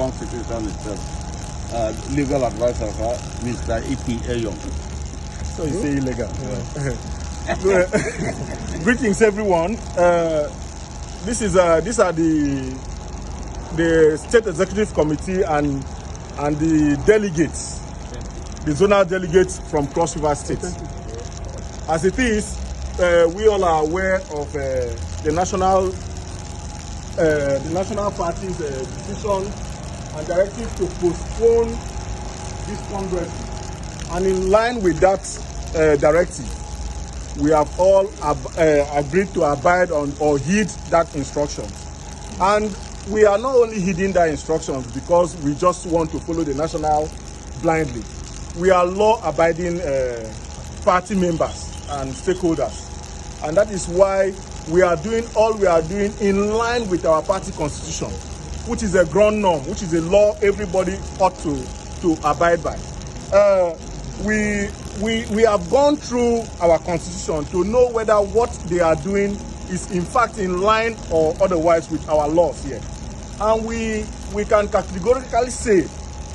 National Secretary itself, legal advisor, Mr. Inyang. So you say illegal. Greetings, everyone. These are the State Executive Committee and the delegates, the zonal delegates from Cross River State. As it is, we all are aware of the national party's decision and directive to postpone this Congress. And in line with that directive, we have all agreed to abide on or heed that instruction. And we are not only heeding that instructions because we just want to follow the national blindly. We are law-abiding party members and stakeholders. And that is why we are doing all we are doing in line with our party constitution, which is a ground norm, which is a law everybody ought to abide by. We have gone through our constitution to know whether what they are doing is in fact in line or otherwise with our laws here. And we can categorically say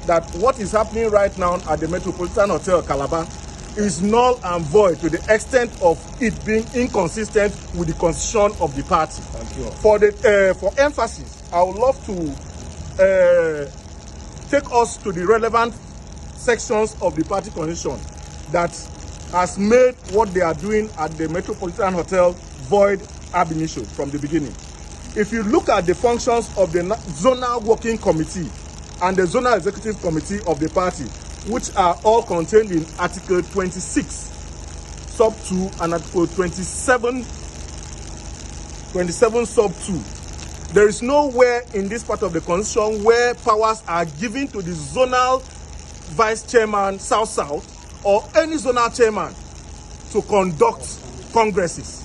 that what is happening right now at the Metropolitan Hotel Calabar is null and void to the extent of it being inconsistent with the constitution of the party. Thank you. For emphasis, I would love to take us to the relevant sections of the party constitution that has made what they are doing at the Metropolitan Hotel void ab initio from the beginning. If you look at the functions of the zonal working committee and the zonal executive committee of the party, which are all contained in Article 26, sub 2, and Article 27, sub 2, there is nowhere in this part of the constitution where powers are given to the zonal vice chairman South-South or any zonal chairman to conduct congresses.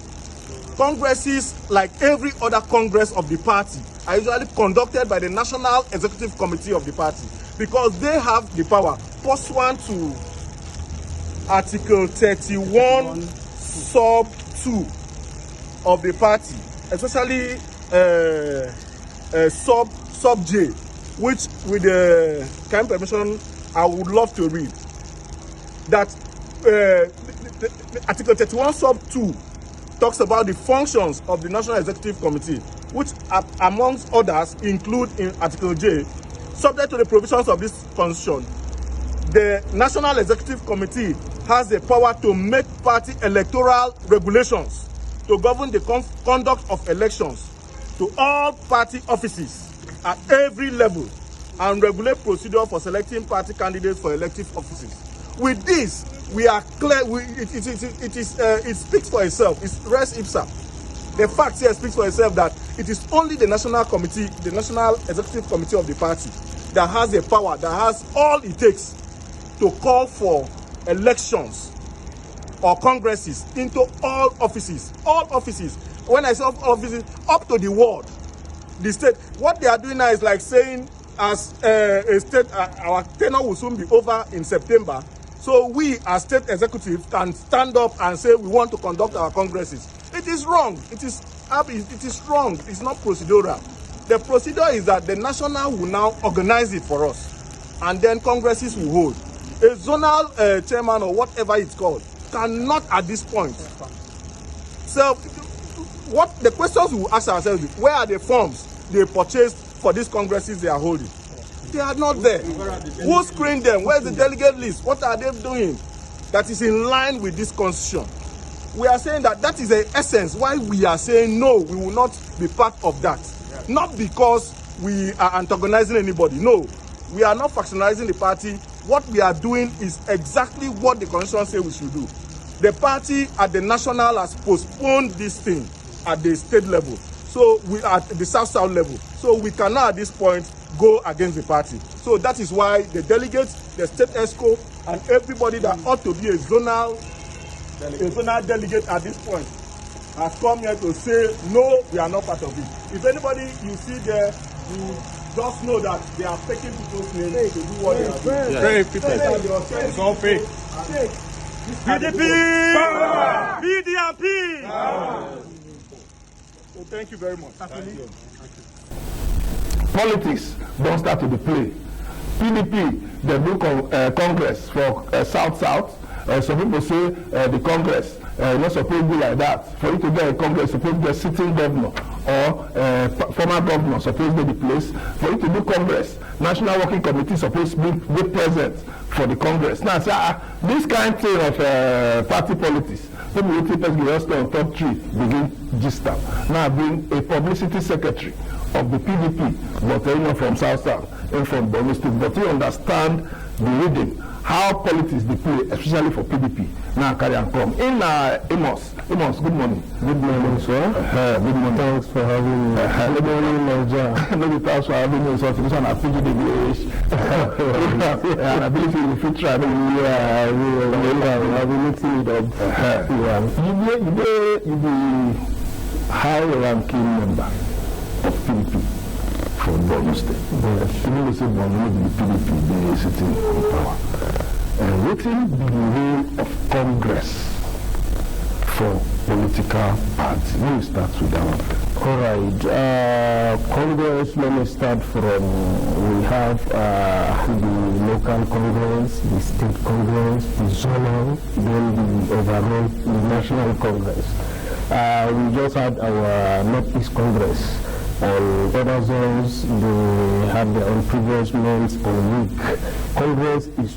Congresses, like every other congress of the party, are usually conducted by the National Executive Committee of the party because they have the power pursuant to Article 31, sub 2 of the party, especially sub J, which with the kind permission I would love to read. That Article 31, sub 2 talks about the functions of the National Executive Committee, which amongst others include in Article J, subject to the provisions of this constitution, the National Executive Committee has the power to make party electoral regulations to govern the conduct of elections to all party offices at every level and regulate procedure for selecting party candidates for elective offices. With this, we are clear. It speaks for itself. It's res ipsa. The fact here speaks for itself that it is only the national committee, the National Executive Committee of the party, that has the power, that has all it takes to call for elections or congresses into all offices. All offices. When I say all offices, up to the ward, the state. What they are doing now is like saying, as a state, our tenure will soon be over in September. So we, as state executive, can stand up and say we want to conduct our congresses. It is wrong. It is wrong. It's not procedural. The procedure is that the national will now organize it for us, and then congresses will hold. A zonal chairman or whatever it's called cannot at this point. So, what the questions we will ask ourselves is, where are the forms they purchased for these congresses they are holding? They are not there. Who screened them? Where's the delegate list? What are they doing that is in line with this constitution? We are saying that is the essence why we are saying no, we will not be part of that. Not because we are antagonizing anybody. No, we are not factionalizing the party. What we are doing is exactly what the constitution says we should do. The party at the national has postponed this thing at the state level. So we are at the South-South level. So we cannot at this point go against the party. So that is why the delegates, the state ESCO, and everybody that ought to be a zonal delegate at this point has come here to say, no, we are not part of it. If anybody you see there, you just know that they are taking people's names to do what they are doing. Very it's all fake. PDP! PDP! So thank you very much. Thank you. politics don't start to the play. PDP, they do Congress for South-South. Some people say the Congress not supposed to be like that. For you to get a Congress, supposed to be a sitting governor or former governor supposed to be the place. For you to do Congress, National Working Committee supposed to be present for the Congress. Now, this kind of thing of party politics, people will keep us just on top three, begin gist up. Now bring a publicity secretary of the PDP, but from South-South, and from BORNO State, but you understand the reading, how politics they play, especially for PDP. Now carry and come. In AMOS, good morning. Good morning, sir. Good morning. Thanks for having me. Good morning, NAIJA. No, thanks for having me. So this one I think the English. And I believe you will try. Yeah, I will mix it up. You be high-ranking member of PDP for BORNO State. Yes. You know, say BORNO, the PDP, they sitting in power. What will be the role of Congress for political parties? Let me start with that one. All right. Congress, let me start from, we have the local Congress, the state Congress, the zonal, then the overall, the national Congress. We just had our Northeast Congress, and other zones, they have their own previous months or week. Congress is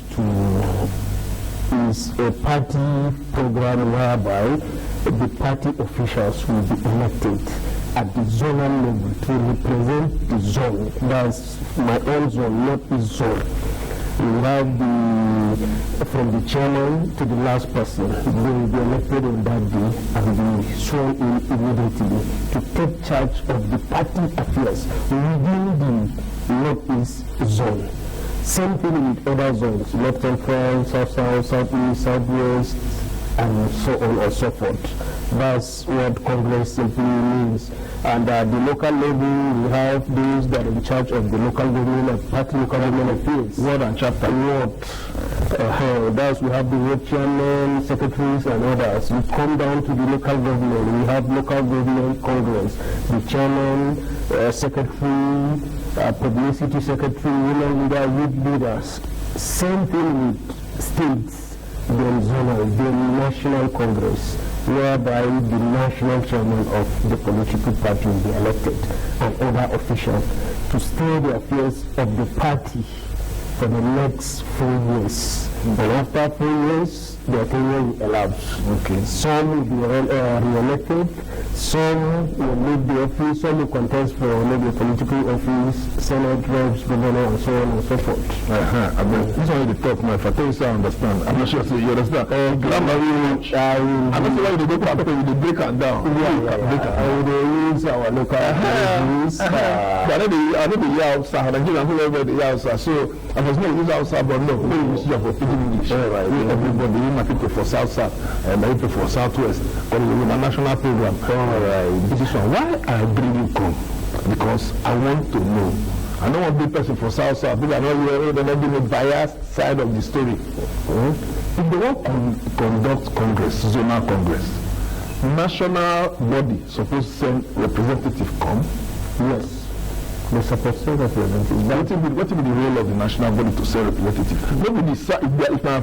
a party program whereby the party officials will be elected at the zonal level to represent the zone. That's my own zone, Northeast zone. We have from the chairman to the last person, they will be elected on that day and be sworn in immediately to take charge of the party affairs within the Northeast zone. Same thing with other zones, North Central, South-South, Southeast, Southwest, and so on and so forth. That's what Congress simply means. And at the local level, we have those that are in charge of the local government and party local government affairs. Ward and chapter. Thus, we have the ward chairman, secretaries, and others. We come down to the local government. We have local government Congress, the chairman, secretary, publicity secretary, women leader, youth leaders. Same thing with states, then zonal, then national Congress, whereby the national chairman of the political party will be elected and other officials to steer the affairs of the party for the next 4 years. And after 4 years, their tenure will elapse. Okay. Some will be re-elected, some will leave the office, some will contest for maybe a political office, senate, reps, governor, and so on and so forth. I mean, this is only the top now. If I tell you so, I understand. I'm not sure so you understand. Grammar, I'm not sure why you go to with the break and down. They use our local languages. I know the year outside, Nigerian people about the year outside. So I was not use outside, but no, we use your English. Everybody, my people for South-South, and my people for Southwest, but we have a national program. This is why I bring you come, because I want to know. I don't want to be a person for South-South, because I know they're not being a biased side of the story. If they want to conduct Congress, zonal Congress, national body supposed to send representative come? Yes. They supposed to send representative. What will be the role of the national body to send representative? Maybe if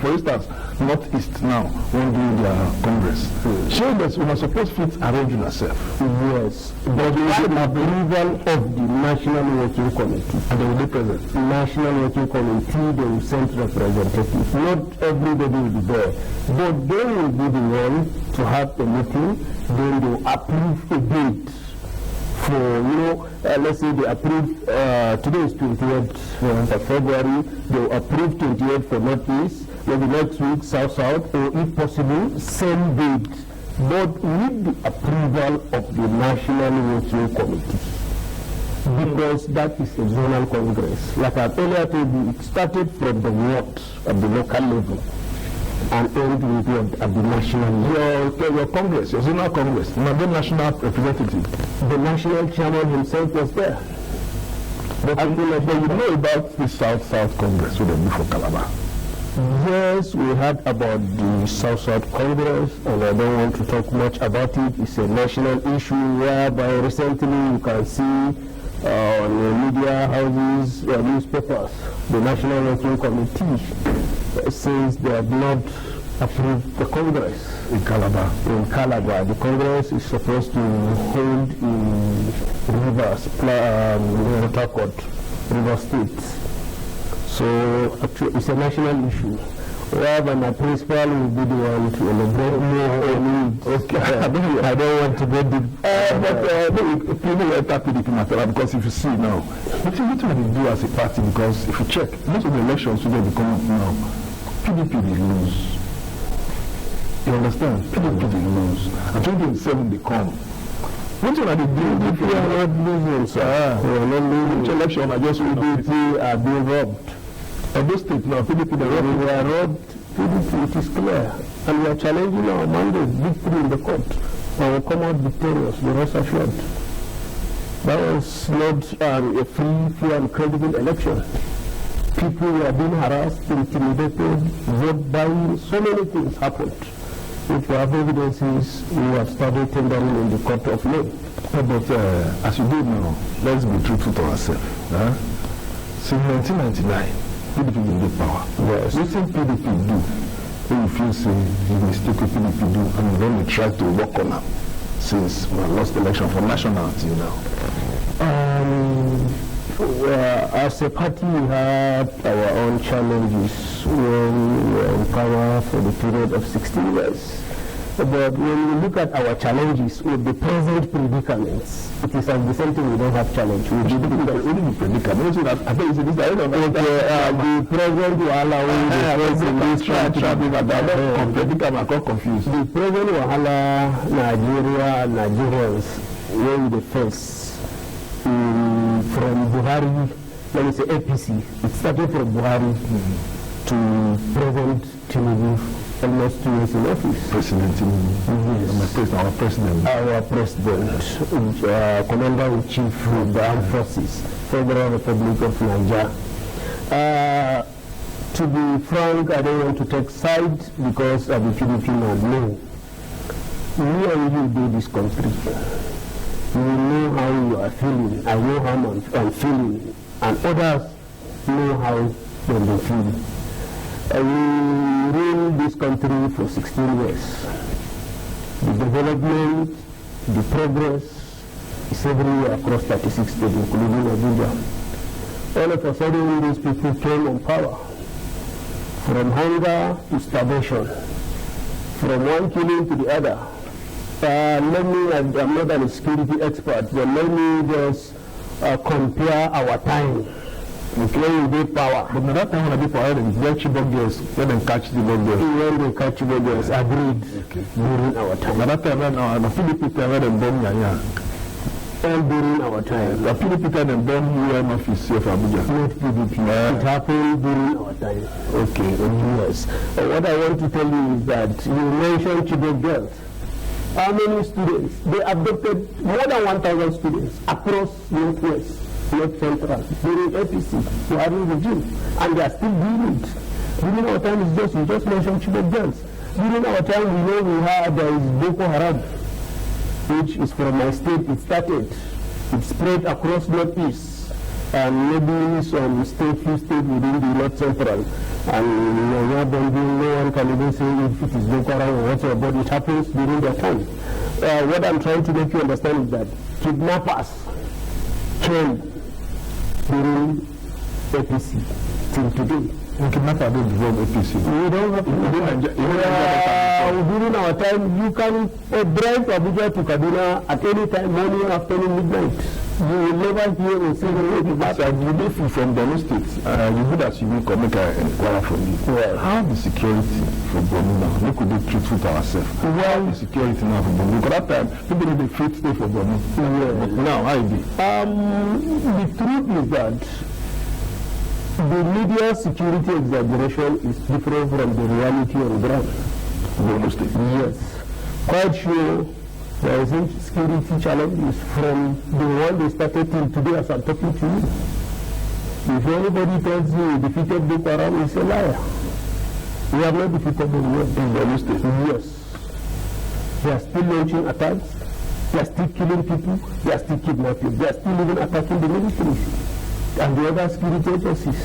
for instance, Northeast now won't do their Congress. Sure, that we are supposed to arrange yourself. Yes. But we have approval of the National Working Committee. And they will be present. National Working Committee, they will send representatives. Not everybody will be there. But they will be the one to have a meeting, then they will approve a date. For, let's say they approve, today is 28th of February, they will approve 28th for Northeast, maybe next week South-South, or if possible, same date, but with the approval of the National Working Committee. Because that is a zonal congress. Like I earlier told you, it started from the ward at the local level and end with at the national level. Your Congress, your zonal Congress, not the national representative. The national chairman himself was there. But you know about the South-South Congress, what they do for Calabar? Yes, we heard about the South-South Congress, and I don't want to talk much about it. It's a national issue whereby recently you can see on media houses, newspapers. The National Working Committee says they have not approved the Congress. In Calabar. In Calabar. The Congress is supposed to hold in Rivers, River State. So actually it's a national issue. Rather than a principal will be the one to elaborate more on it. Okay. I don't want to go deep. But people enter PDP matter, because if you see now, what do they do as a party? Because if you check, most of the elections today they come up now, PDP they lose. You understand? PDP they lose. And 2027 they come. What do they do? PDP are not losing, sir. We are not losing. Which election are just PDP are being robbed. Every state now, PDP they robbed. We are robbed. PDP, it is clear. And we are challenging our mandate, victory in the court. And we come out victorious, the rest assured. That was not a free, fair, and credible election. People were being harassed, intimidated, vote buying, so many things happened. If we have evidences, we have started tendering in the court of law. But as you do now, let's be truthful to ourselves. Since 1999, PDP will get power. Yes. What do PDP do when you feel say the mistake of PDP do, and when we try to work on them since we lost the election from national till now? As a party, we had our own challenges when we were in power for the period of 16 years. But when we look at our challenges with the present predicaments, it is as the same thing. We don't have challenge. We do the predicament. The president will allow the confused. The president will allow Nigeria and Nigerians when they face from Buhari, let me say APC. It started from Buhari to President Tinubu. Almost 2 years in office. President Tinubu. Our president. Our president, Commander-in-Chief of the Armed Forces, Federal Republic of Nigeria. To be frank, I don't want to take sides because of the PDP man. No. Me and you do this country. You know how you are feeling. I know how I'm feeling. And others know how they feel. We rule this country for 16 years. The development, the progress is everywhere across 36 states, including Abuja. All of a sudden, these people came on power. From hunger to starvation, from one killing to the other. I'm not a security expert, but let me just compare our time. When we get power. But by that time when I get power, they get Chibok girls, let them catch the bug girls. When they catch Chibok girls, agreed during our time. By that time, the PDP tell them bomb Inyang. All during our time. The PDP tell them bomb UN office here for Abuja. Not PDP. It happened during our time. Okay. Yes. What I want to tell you is that you mentioned Chibok girls. How many students? They abducted more than 1,000 students across Northwest. Not central, during APC, Buhari regime, and they are still doing it. During our time, you just mentioned Chibok girls. During our time, we know there is Boko Haram, which is from my state. It started, it spread across Northeast, and maybe some few states within the North Central. And no one can even say if it is Boko Haram or whatever, but it happens during their time. What I'm trying to make you understand is that kidnappers came during APC till today. Kidnappers don't involve APC. We don't have during our time, you can drive Abuja to Kaduna at any time, morning, afternoon, midnight. You will never hear a single kidnapper. You live from the States. You good as you will come make an inquiry from you. Well, how the security for BORNO now? We could be truthful to ourselves. How the security now for BORNO? Because that time, people need a free stay for BORNO. But now, how is it? The truth is that the media security exaggeration is different from the reality on the ground. BORNO State? Yes. Quite sure there is security challenges from the one they started till today as I'm talking to you. If anybody tells you we defeated Boko Haram, it's a liar. We have not defeated them yet in BORNO State. Yes. They are still launching attacks. They are still killing people, they are still kidnapping, they are still even attacking the military and the other security agencies.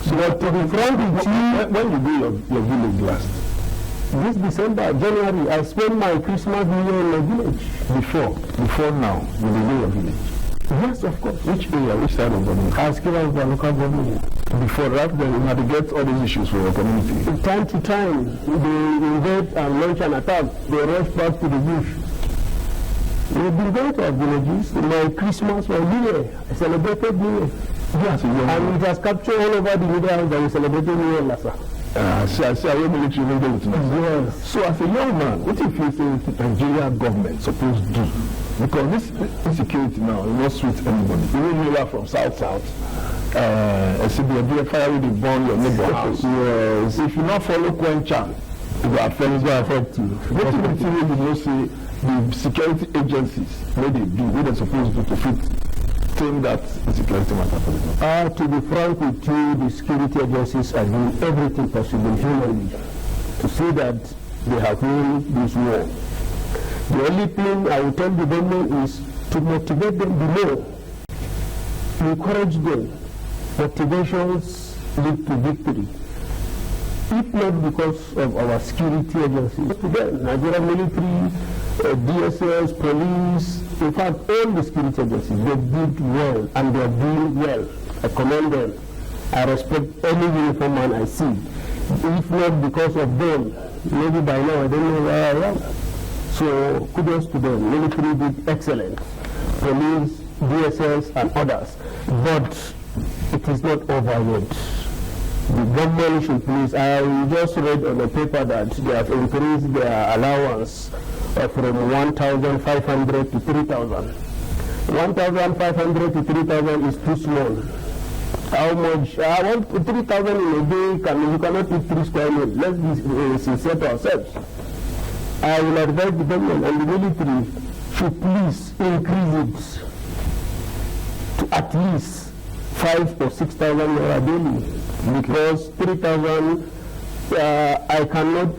So to be frank with you, When you do your village last? this December, January, I spent my Christmas New Year in my village. Before now, you will know your village. Yes, of course. Which area, which side of government? Askira is the local government. Before that, then you had to get all these issues for your community. From time to time, they invade and launch an attack. They rush back to the bush. We've been going to our villages. My Christmas, my New Year, I celebrated New Year. Yes, And it has captured all over the media that we celebrated New Year last year. I see, I will military with Yes. So as a young man, what if you think the Nigerian government supposed to do? Because this insecurity now will not suit anybody. Even you are from South, SCB, fire will burn your neighbor house. Yes. If you not follow Kwenchan, it will affect you. What do you think you know say the security agencies, what they do, what they're supposed to do to fit that security matter for the To be frank with you, the security agencies are doing everything possible humanly to see that they have won this war. The only thing I will tell the government is to motivate them below, encourage them. Motivations lead to victory. If not because of our security agencies, today, Nigerian military, DSS, police, in fact, all the security agencies, they did well and they are doing well. I commend them. I respect any uniform man I see. If not because of them, maybe by now I don't know where I am. So kudos to them. Military did excellent. Police, DSS, and others. But it is not over yet. The government should please. I just read on the paper that they have increased their allowance from 1,500 to 3,000. 1,500 to 3,000 is too small. How much? I want 3,000 in a day. You cannot eat 3 square meals. Let's be sincere to ourselves. I will advise the government and the military should please increase it to at least 5,000 or 6,000 naira daily. Because 3,000, I cannot,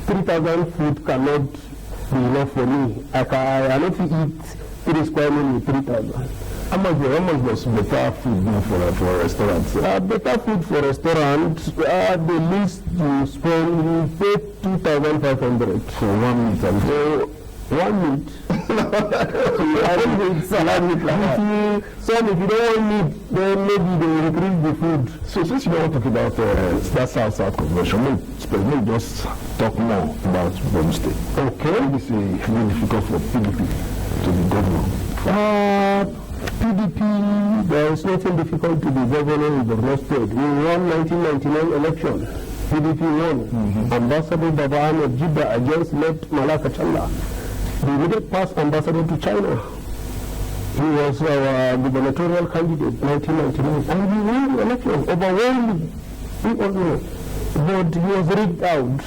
3,000 food cannot be enough for me. I cannot eat 3 square meals with 3,000. How much was better food now for restaurants? Better food for restaurants, the least you spend, you pay 2,500 for 1 meat. So 1 meat. I don't need salad meat like that. So if you don't want meat, then maybe they will increase the food. So since you don't want to talk about that South convention, maybe just talk more about Borno State. Okay. This is really difficult for PDP to be governor. PDP, there is nothing difficult to be governor in Borno State. We won 1999 election. PDP won. Ambassador ADZIBA against late Malaka Challa. The immediate past ambassador to China. He was our gubernatorial candidate 1999. And we won the election overwhelmingly. We all know. But he was rigged out.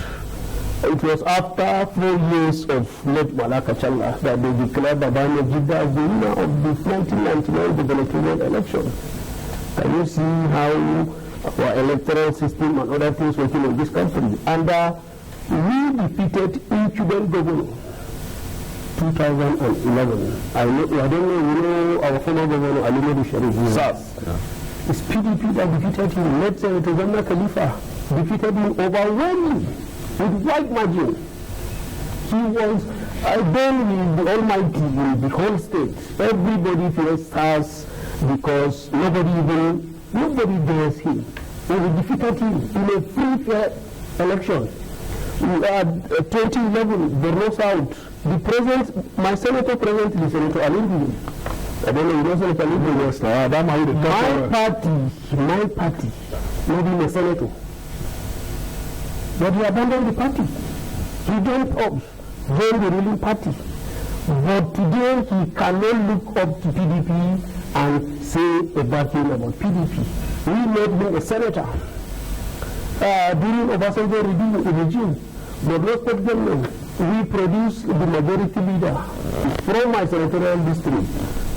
It was after 4 years of late Malaka Challa that they declared ADZIBA as the winner of the 1999 gubernatorial election. Can you see how our electoral system and other things working in this country? And we defeated incumbent governor 2011. I don't know, you know our former governor Ali Sharif. It's PDP that defeated him. Let's say it was Anna Khalifa defeated him overwhelmingly. With wide margin. He was done with the Almighty in the whole state. Everybody feels stars because nobody dares him. We defeated him in a free fair election. We had 2011, Borno South. My senator presently, Senator Alindu. I don't know, you know Senator Alindu? Yes, my party, not even a senator. But he abandoned the party. He joined the ruling party. But today he cannot look up to PDP and say a bad thing about PDP. We made him a senator. During Obasanjo regime, the State government, we produced the majority leader from my senatorial district,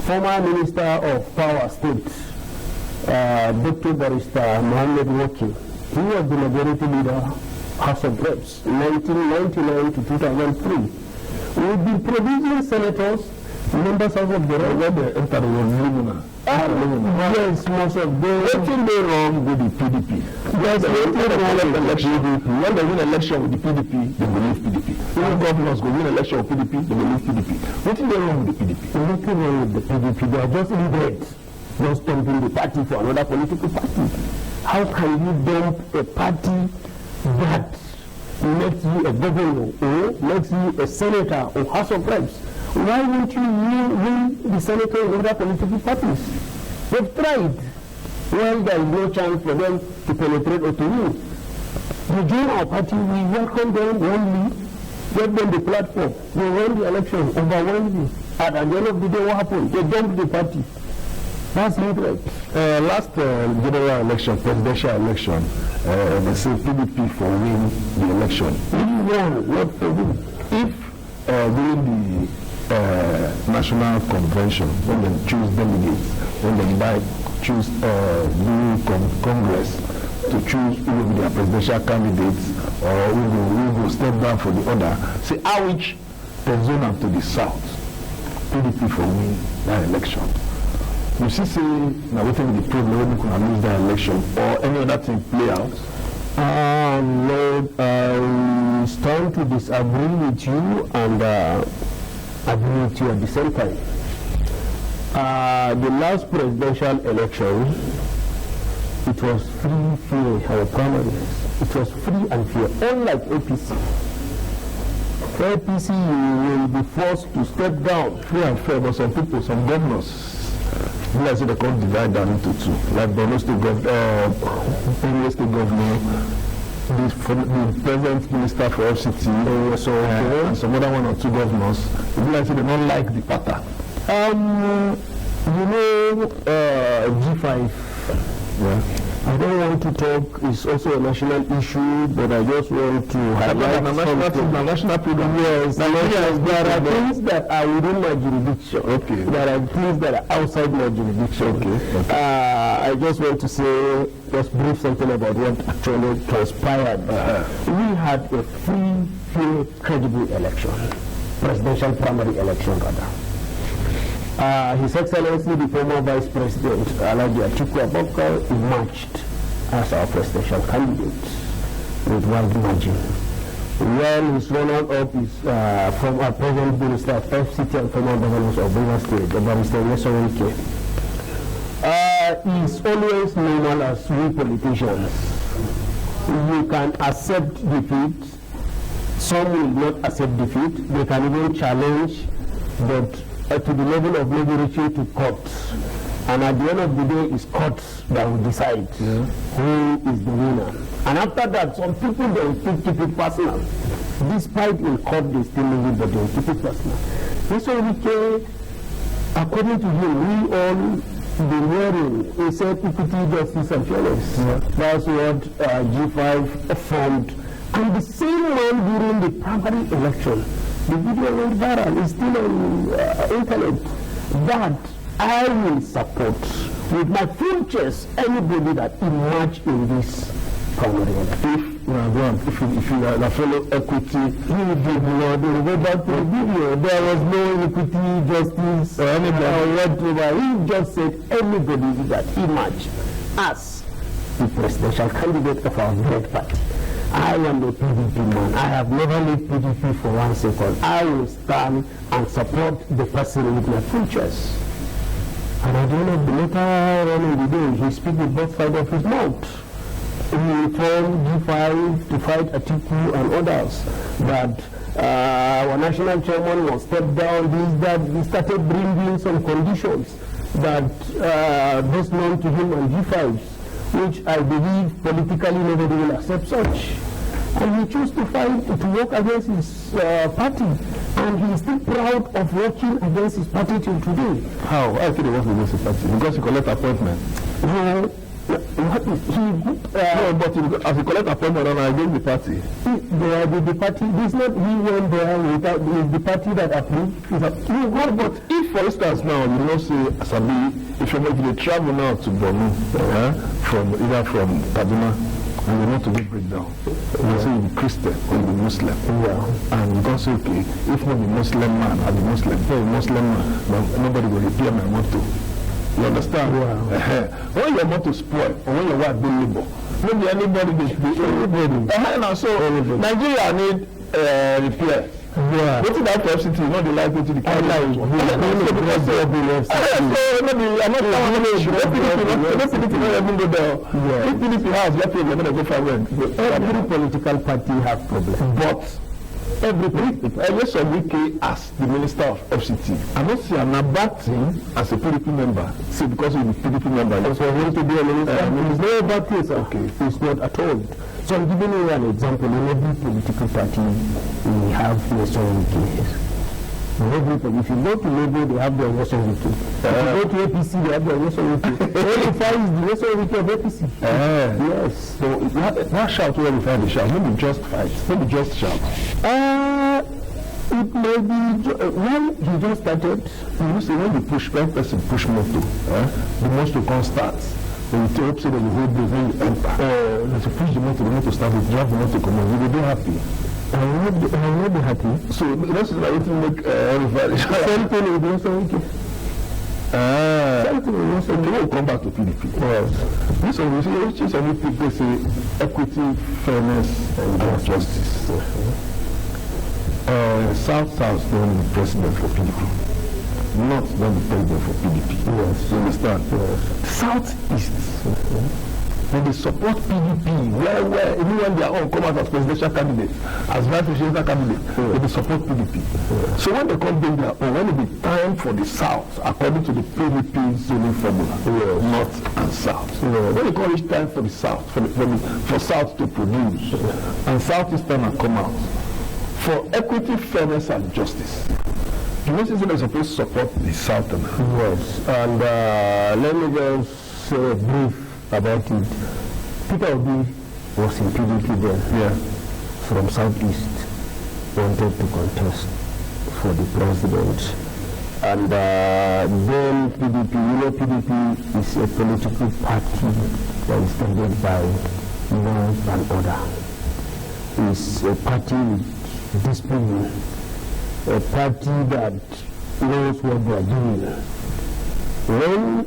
former Minister of Power State, Dr. Barrister Mohammed Waki. He was the majority leader House of Reps, 1999 to 2003. We've been producing senators, members of the rest. When they enter the Lumina. Yes, most of them. What thing they wrong with the PDP? Yes, When they win election with the PDP, they will leave PDP. Even governors go win election with PDP, they will leave PDP. What thing they wrong with the PDP? Nothing wrong with the PDP. They are just inbred. Just dumping the party for another political party. How can you dump a party that makes you a governor or makes you a senator or House of Reps? Why won't you win the senator in other political parties? They've tried. Well, there is no chance for them to penetrate or to win. They join our party, we welcome them warmly, give them the platform. They won the election overwhelmingly. And at the end of the day, what happened? They dumped the party. That's not right. Last general election, presidential election, they say PDP for win the election. We won, not for win. If during the national convention, when they choose delegates, when they choose Congress to choose who will be their presidential candidates or who will step down for the other, say how which the zone to the south, PDP for win that election. You see, say, now waiting with the problem when we can lose that election or any other thing play out? No, I stand to disagree with you and agree with you at the same time. The last presidential election, it was free, fair, our primaries. It was free and fair, unlike APC. For APC, you will be forced to step down. Free and fair, but some people, some governors, let's say they can't divide down into two. Like BORNO state governor, the present minister for FCT, and some other one or two governors, like say they don't like the pattern. You know, G5. Yeah. I don't want to talk, it's also a national issue, but I just want to highlight the national program. Yes, there are things that are within my jurisdiction. Okay. There are things that are outside my jurisdiction. Okay. I just want to say, just brief something about what actually transpired. We had a free, fair, credible election, presidential primary election rather. His Excellency, the former Vice President, Alhaji Atiku Abubakar, emerged as our presidential candidate with wide margin. When his runner-up is from our present Minister of FCT and former governors of Rivers State, the Barrister Yesorike. He is always normal as we politicians. You can accept defeat. Some will not accept defeat. They can even challenge, but to the level of maybe reaching to court. And at the end of the day, it's courts that will decide who is the winner. And after that, some people, they will keep it personal. Despite in court, they still leave it, but they will keep it personal. Yesorike, according to him, we all been hearing, he said equity, justice, and fairness. That's what G5 formed. And the same man during the primary election, the video went viral, is still on internet, that I will support with my full chest anybody that emerged in this primary election. If you are fellow equity, You did not go back to the video. There was no equity, justice, or whatever. He just said anybody that emerged as the presidential candidate of our great party. I am a PDP man. I have never left PDP for 1 second. I will stand and support the person with my full chest. And at the end of the later on in the day, he speaks with both sides of his mouth. He informed G5 to fight Atiku and others that our national chairman was stepped down, that he started bringing some conditions that best known to him and G5's, which I believe politically nobody will accept such. And he chose to fight, to work against his party. And he is still proud of working against his party till today. how? I think he works against his party because he collect appointment. No, what is he? No, but as he collect appointment and against the party. The party, this not we went there without the party that approved. But if, for instance, now you know, say Asabi, if you travel now to BORNO, from either from Kaduna and you want to do breakdown. You say you be Christian or you be Muslim. And you can say, okay, if not the Muslim man, I be Muslim. If I'm a Muslim man, but nobody will repair my motor. You understand? When your motor spoil, or when your wife be labor, maybe anybody be anybody. So Nigeria need repair. What is that FCT? Not the life to the country. I'm not even go there. If PDP has, let me go for every political party have problems. But Yes, Wike as the Minister of FCT. I don't see an bad thing as a PDP member. See, because you're a PDP member, you're going to be a minister. It's not a bad case, okay? It's not at all. So I'm giving you an example. In every political party, we have Nelson Wike. If you go to Labour, they have their Nelson Wike. If you go to APC, they have their Nelson Wike. Verify is the Nelson Wike of APC. Yes. So you have not shout where we find the shout. Maybe just fight. Maybe just shout. It may be when he just started. You see, when you push one person, push motor, the motor can't start. When you hope so that you hold the when you enter, if you push the motor start, you drive the motor come on, you will be happy. I will not be happy. So this is like to make everybody. Same thing with Nelson Wike. Same thing with Nelson Wike. We'll come back to PDP. Yes. This one, you see, which is any people say equity, fairness, and justice. South don't be president for PDP. North don't be president for PDP. Yes. You understand? Yes. Southeast. When they support PDP, where even when they are all come out as presidential candidates, as vice presidential candidates, they support PDP. So when they come bring their own, when it be time for the South, according to the PDP'S zoning formula, North and South. When they call it time for the South, for South to produce, and Southeastern will come out for equity, fairness, and justice. The most is supposed to support the Southern. Yes, and let me just say brief about it. Peter Obi was in PDP then, from Southeast, wanted to contest for the president. And then PDP, PDP is a political party that is headed by law and order. It's a party with discipline, a party that knows what they are doing. When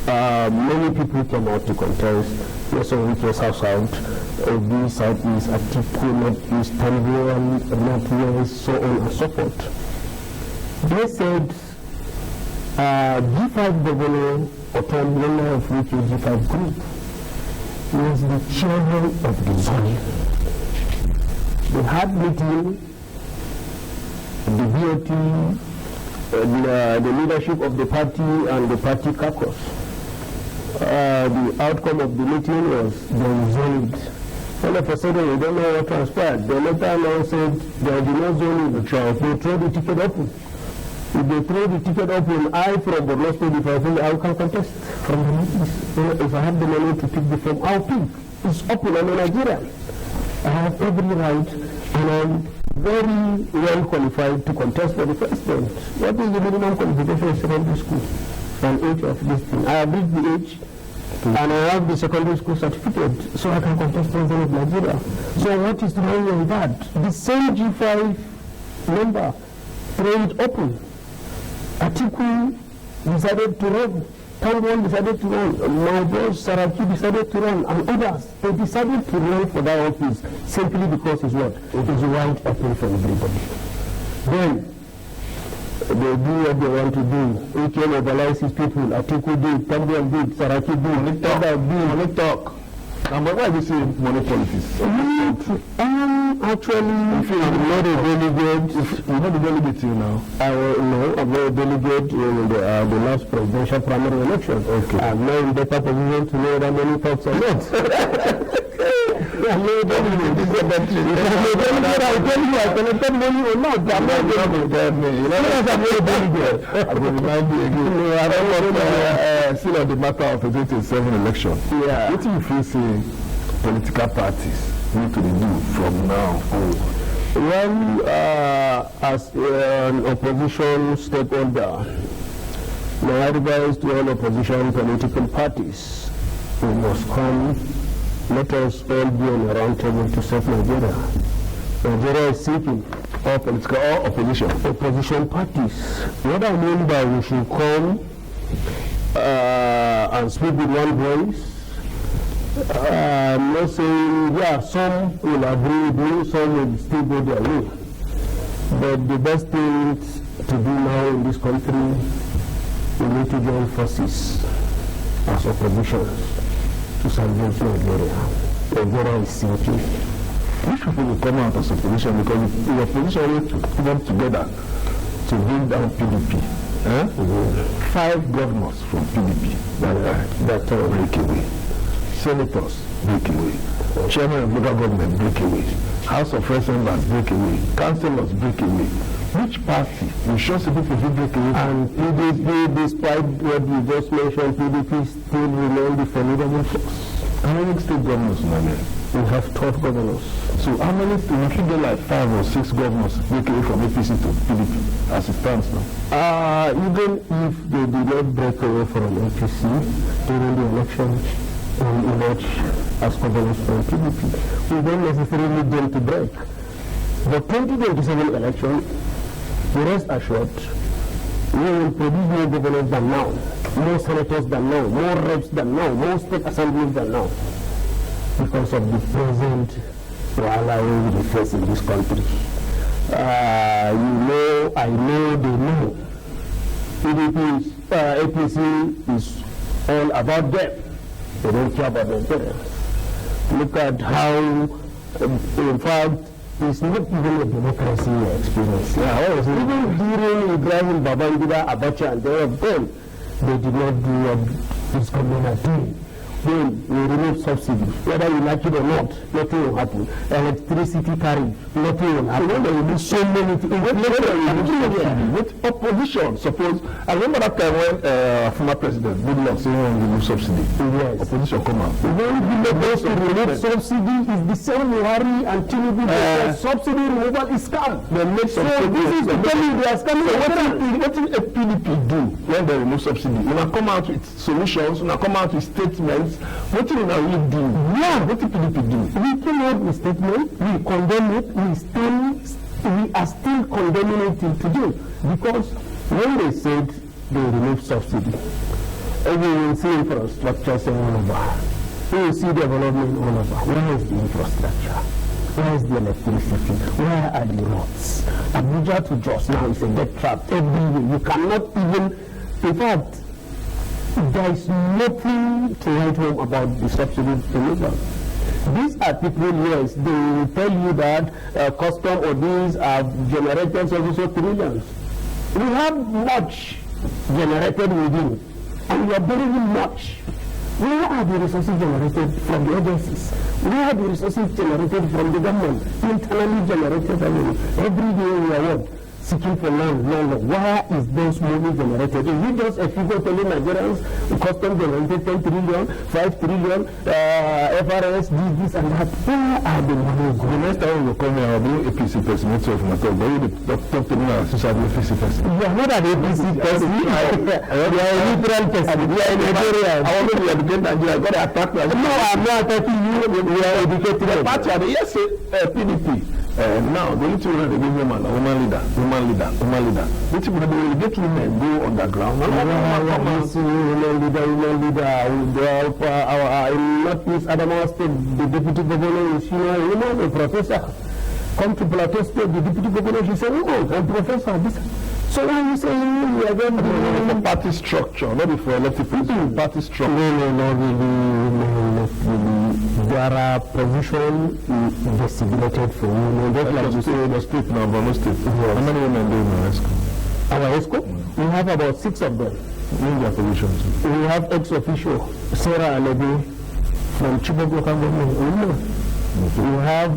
many people come out to contest, Nelson Wike South, Obi Southeast, Atiku Northeast, Tanzania, Northwest, so on and so forth. They said G5 governor, autonomous of which G5 group, was the chairman of the zoning. They had meeting, the BOT, the leadership of the party and the party caucus. The outcome of the meeting was they resolved. All of a sudden, we don't know what transpired. The later now said there will be no zoning. They throw the ticket open. If they throw the ticket open, I from BORNO State, if I think I can contest from the Northeast. If I have the money to pick the form, I'll pick. It's open. I'm a Nigerian. I have every right, and I'm very well qualified to contest for the president. What is the minimum qualification in secondary school? An age of this thing. I have reached the age, and I have the secondary school certificate, so I can contest president of Nigeria. So what is wrong with that? The same G5 member threw it open. Atiku decided to run. Tanzania decided to run. My boss Saraki decided to run, and others. They decided to run for that office simply because it's what? It is wide open for everybody. Then they do what they want to do. He can mobilize his people. Atiku did, Tanzania did, Saraki did, money talk. And why do you say money politics? Actually, if you are not a delegate, you're not a delegate now. No, I'm not a delegate in the last presidential primary election. Okay. I'm not in better position to know that many talks are not. I'm not a delegate. I'll tell you I collected money or not. I'm not a delegate. I'm not a delegate. I will remind you again. I don't want still on the matter of the 2027 election. Yeah. What do you feel saying political parties need to do from now on? Well, as an opposition stakeholder, my advice to all opposition political parties, we must come let us all be on a round table to save Nigeria. Nigeria is sinking. All political or opposition parties. What I mean by we should come and speak with one voice. I'm not saying, yeah, some will agree with me, some will still go their way. But the best thing to do now in this country, we need to join forces as opposition to salvage Nigeria. Nigeria is sinking. Which people will come out as opposition, because the opposition will come together to bring down PDP. 5 governors from PDP that break away. Senators break away. Chairman of local government break away. House of Representatives break away. Councillors break away. Which party will show some people who break away? And PDP, despite what you just mentioned, PDP still remain the formidable force. How many state governors in Nigeria? We have 12 governors. So how many, we should get like 5 or 6 governors break away from APC to PDP as it stands now? Even if they do not break away from APC during the election and emerge as governors from PDP, we don't necessarily need them to break. The 2027 election, rest assured, we will produce more governors than now, more senators than now, more reps than now, more state assemblies than now, because of the present wahala we face in this country. I know, they know. APC is all about them. They don't care about Nigerians. Look at how, in fact, it's not even a democracy experience. Even during Ibrahim Babangida, Abacha, and they have gone, they did not do what this government are doing. When we remove subsidy, whether you like it or not, nothing will happen. Electricity tariff, nothing will happen. When there will be so many things. With opposition, suppose, I remember that time when former president Goodluck said he wanted to remove subsidy. Yes. Opposition come out. When the best to remove subsidy is the same worry and Tinubu subsidy removal is scam. So this is to tell you they are scamming. What did a PDP do when they remove subsidy? When I come out with solutions, when I come out with statements, what do you now really do? Yeah, what did PDP do? We came out with statement, we condemn it, we are still condemning it till today, because when they said they removed subsidy, we will see infrastructure all over. We will see development all over. Where is the infrastructure? Where is the electricity? Where are the roads? Abuja to Jos now is a death trap everywhere. You cannot even, in fact, there is nothing to write home about the subsidy removal. These are people, yes, they will tell you that custom or these are generated also trillions. We have much generated within, and we are borrowing much. Where are the resources generated from the agencies? Where are the resources generated from the government? Internally generated, every day we are what? Seeking for land. Where is those money generated? Is it just a figure telling Nigerians custom generated 10 trillion, 5 trillion, FRS, this and that? Where are the money going? The next time we come here, I'll be APC person, not of my talk, but you talk to me as social APC person. You are not an APC person. You are a liberal person. You are a Nigerian. I want to be educated Nigeria. I got to attack me. No, I'm not attacking you. We are educated. The party are the yes, PDP. Now, the only thing they give woman leader. The people that will get women go underground. Women leader. In Northeast Adamawa State, the deputy governor is a woman, a professor. Come to Plateau State, the deputy governor, she's a woman, a professor. So why are you saying we are going to be for party structure, not for elected people? Party structure. No, really. There are positions designated for women. Just like you say, the state now, BORNO state. Yes. How many women do in our ESCO? Our ESCO? We have about 6 of them. In their positions. We have ex-official Sarah Alebe from Chibok local government. We have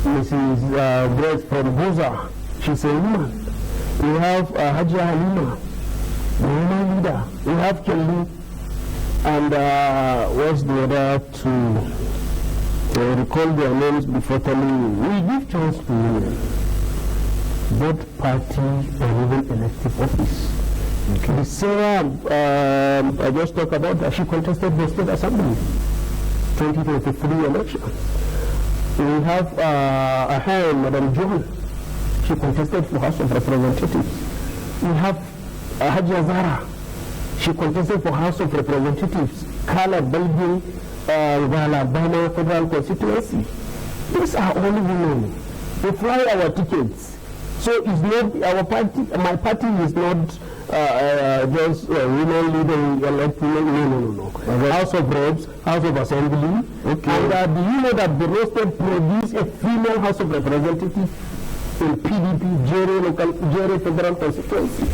Mrs. Grace from Boza. She's a woman. We have Hajia Halima, the woman leader. We have Kelly. And what's the other two? Recall their names before telling you. We give chance to women, both party or even elective office. Okay. The Sarah, I just talked about that, she contested the state assembly. 2023 election. We have Madam John. She contested for House of Representatives. We have Haji Zara. She contested for House of Representatives. Kala Belgium, Alabama Federal Constituency. These are all women. They fly our tickets. So it's not our party. My party is not just women leading elect women. No. House of Reps, House of Assembly. Okay. And do you know that the State produced a female House of Representatives in PDP, Jere Federal Constituency?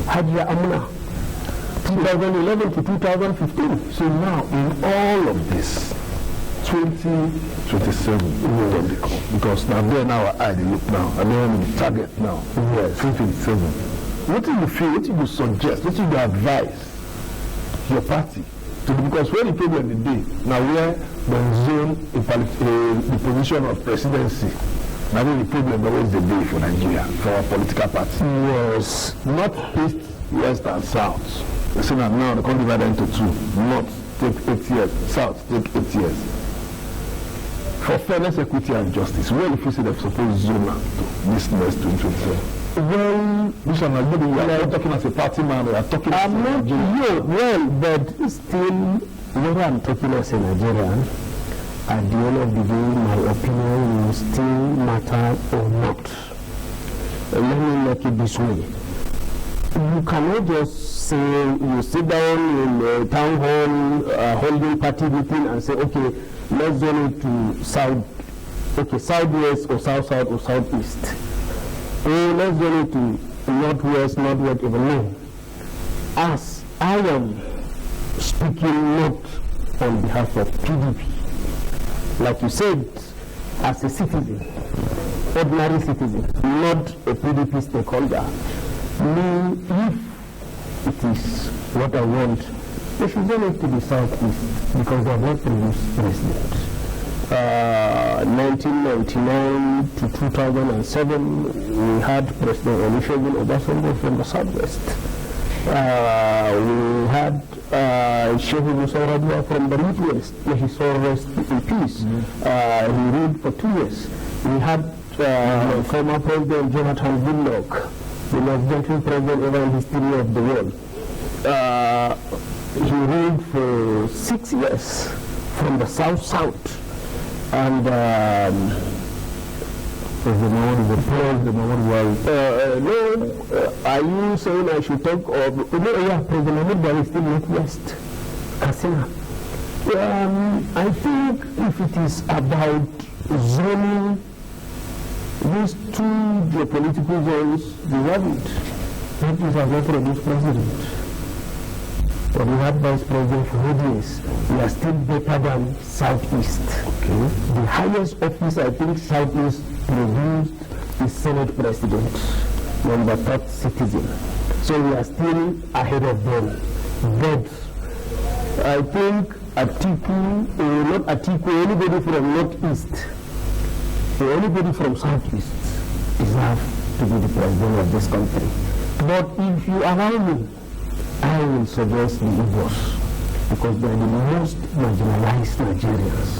Hadia Amuna, 2011 to 2015. So now, in all of this, 2027 will become, because now they're now I look now, and they're on the target now. Yes. 2027. What do you feel? What do you suggest? What do you advise your party to do? Because when the problem is day, now where the zone the position of presidency, now the problem always the day for Nigeria, for our political party. Yes. Not east, west, and south. They say now they can't divide into two. North take 8 years, south take 8 years. For fairness, equity, and justice, where if you say they're supposed to zone out to this next 2027? Well, this one, we are not talking as a party man, we are talking as a Nigerian. Well, but still, whether I'm talking as a Nigerian, at the end of the day, my opinion will still matter or not. Let me make it this way. You cannot just say, you sit down in a town hall, holding party meeting and say, okay, let's zone it to southwest or south-south or southeast. Or let's zone it to northwest, northwest, even no. As I am speaking not on behalf of PDP, like you said, as a citizen, ordinary citizen, not a PDP stakeholder, me, if it is what I want, they should zone it to the southeast because they have not produced president. 1999 to 2007, we had President Olusegun Obasanjo from the southwest. We had Shehu Musa Yar'Adua from the northwest. He saw rest in peace. He ruled for 2 years. We had former President Jonathan Goodluck, the most gentle president ever in the history of the world. He ruled for 6 years from the south-south. And are you saying I should talk of President Mahmoud is still northwest, Katsina? I think if it is about zoning these two geopolitical zones, we haven't. That is our not produced president. But we have Vice President for years. We are still better than Southeast. Okay. The highest office I think Southeast produced is Senate President, number 3rd citizen. So we are still ahead of them. But I think Atiku, not Atiku, anybody from Northeast, or anybody from Southeast deserves to be the president of this country. But if you allow me, I will suggest the Igbos, because they are the most marginalized Nigerians.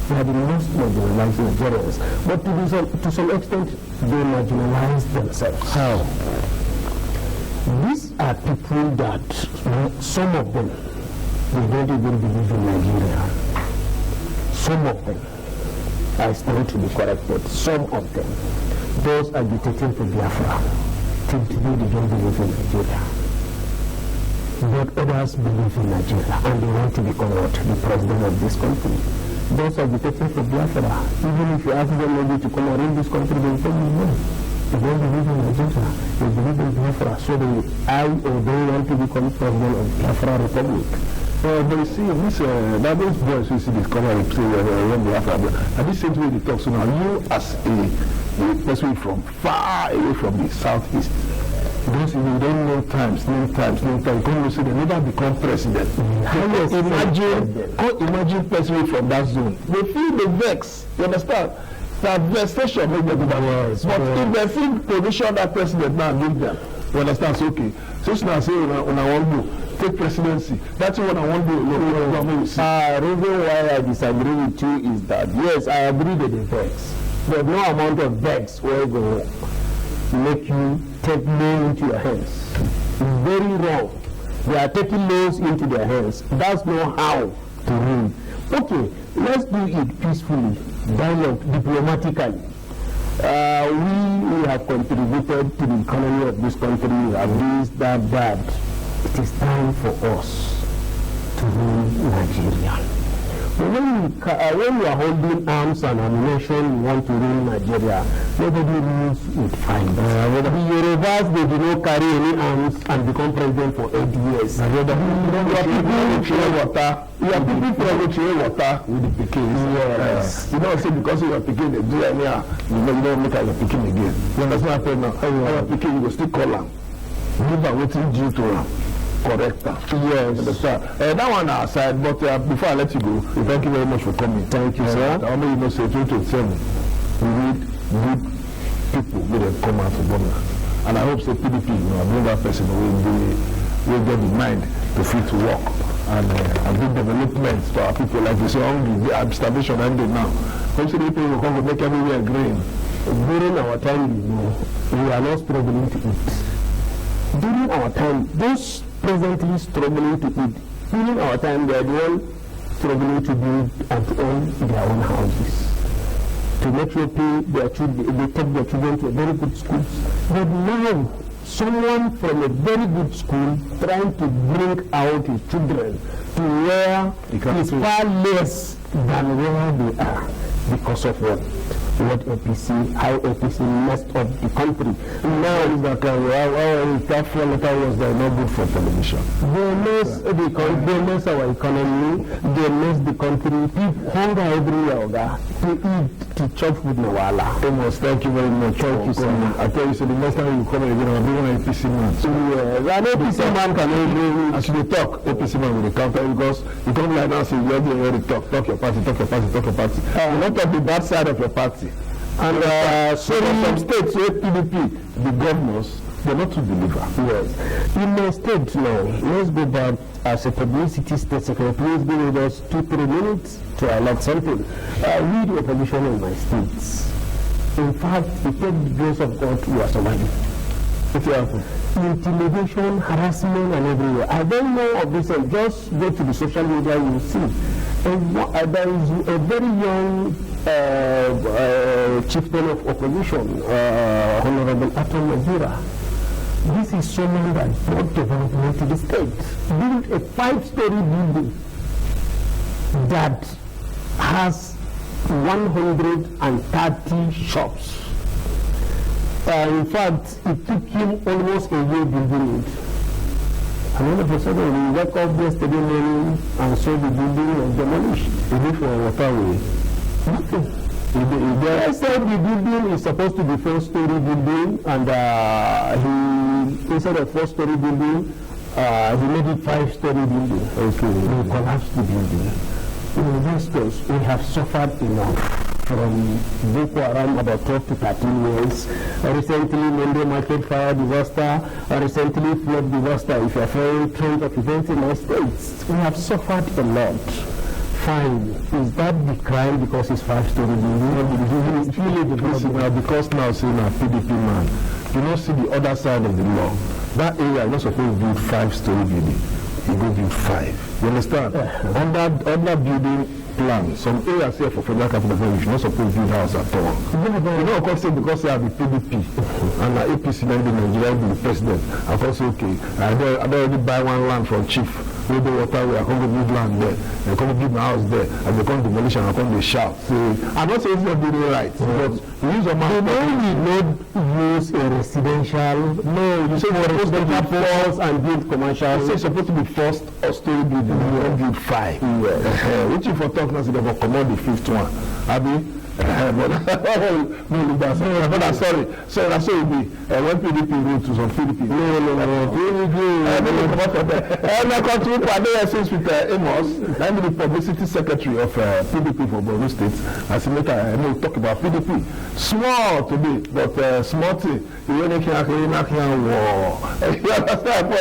They are the most marginalized Nigerians. But to some extent, they marginalize themselves. How? These are people that, some of them, they don't even believe in Nigeria. Some of them, I stand to be corrected, some of them, those agitating for Biafra, till today they don't believe in Nigeria. But others believe in Nigeria and they want to become what? The president of this country. Those agitating for Biafra, even if you ask them maybe to come and run this country, they will tell you no. They don't believe in Nigeria, they believe in Biafra. So they want to become president of Biafra Republic. But you see, those boys who see this cover and say when Biafra, and this same way they talk, so now you as a person from far away from the southeast, those who don't know times, come say they never become president. Imagine person from that zone. They feel the vex, you understand? That vexation make them do that. But if they feel position that president now give them, you understand? So okay. So now say on one go, take presidency. That's what I want to do. Reason why I disagree with you is that, yes, I agree with the vex. There's no amount of vex where go make you take law into your hands. It's very wrong. They are taking laws into their hands. That's not how to rule. Okay, let's do it peacefully, dialogue, diplomatically. We have contributed to the economy of this country, we have this, that. It is time for us to rule Nigeria. When we are holding arms and ammunition, we want to rule Nigeria, nobody rules with fire. The Yorubas, they do not carry any arms and become president for 8 years. We are people from water with the Peking. Yes. You don't say because you are Peking, they do any, you don't make your Peking again. You understand what I'm saying? Our Peking, you will still call them. Give them what you do to them. Correct. Yes. Understand. That one aside, but before I let you go, thank you very much for coming. Thank you, sir. I know you know, say 2027, we need good people who will come out of government. And I hope say PDP, bring that person will get the mind to fit to work and bring development for our people. Like you say, hungry, starvation ending now. Hope the people will come to make everywhere green. During our time, we are not struggling to eat. During our time, those presently struggling to eat, during our time, they are the ones struggling to build and to own their own houses. To make sure their children, they take their children to very good schools. But now, someone from a very good school trying to bring out his children to where is far less than where they are because of how APC messed up the country. Now is that that letter was not good for television. They mess our economy, they mess the country, people hunger everywhere, to eat, to chop food no wala. AMOS, thank you very much. Thank you, sir. I tell you, so the next time you come again, I'll be one APC man. So an APC man can only, as you talk, APC man will counter because you come like now, so you already talk your party. You not talk the bad side of your party. And so in some states where PDP, the governors, they're not to deliver. Yes. In my state now, let's go back as a publicity state secretary. Please give with us 2-3 minutes to highlight something. We the opposition in my states. In fact, with the grace of God, we are surviving. What happened? Intimidation, harassment, and everywhere. I don't know of this. Just go to the social media, you will see. There is a very young chieftain of opposition, Honorable Atom Nigeria. This is someone that brought development to the state. Built a 5-story building that has 130 shops. In fact, it took him almost a year building it. And all of a sudden, we woke up yesterday morning and saw the building was demolished. Is it for waterway? Nothing. I said the building is supposed to be 4-story building, and he, instead of 4-story building, he made it 5-story building. Okay. He collapsed the building. Investors, we have suffered enough. From Boko Haram about 12 to 13 years. Recently, Monday market fire disaster. Recently, flood disaster. If you are following trend of events in our states, we have suffered a lot. Fine. Is that the crime because it's 5-story building? It's really the problem. Because now, see, now PDP man, you don't see the other side of the law. That area is not supposed to build 5-story building. You go build 5. You understand? Under building plan, some areas here for federal capital you should not suppose to build house at all. You know, of course, because they have the PDP and the APC and the Nigeria be the president. I thought, say, okay, I already buy one land from chief. We do waterway, I come to build land there. I come to build my house there. I become demolition, I come to shout. So, I'm not saying it's not doing it right, but we use a man. We not use a residential. No, you say we're supposed to build falls and build commercial. You say it's supposed to be first or story building. You don't build 5. Which if we talk now, they will command the 5th one. Abi, But sorry. So that's so it be. When PDP wrote to some PDP. No. PDP. And I continue to since with AMOS. I'm the publicity secretary of PDP for BORNO State. As a matter, I know talk about PDP. Small today, but small thing. You only can war. You understand?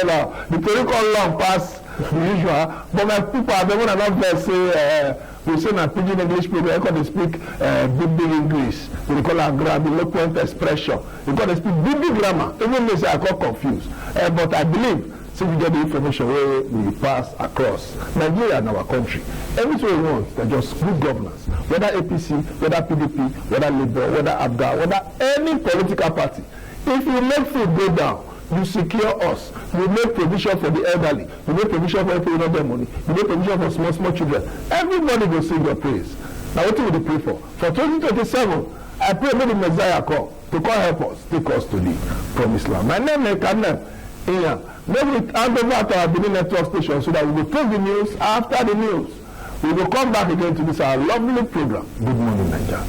The political long pass the usual. But my people are the one that not say. We say na pidgin English people, they speak big English. We call it grandiloquent expression. We call it speak big grammar. Even they say I got confused. But I believe, since we get the information where we pass across Nigeria and our country, everything we want, they're just good governance. Whether APC, whether PDP, whether Labour, whether ABGA, whether any political party. If you make food go down, you secure us. You make provision for the elderly. You make provision for people who don't get money. You make provision for small children. Everybody will sing your praise. Now what will they pray for? For 2027, I pray that the Messiah come to come help us, take us to the promised land. My name is Ekanem, Inyang. Then we hand over to our Benin network station so that we will take the news. After the news, we will come back again to this our lovely program. Good morning, Nigeria.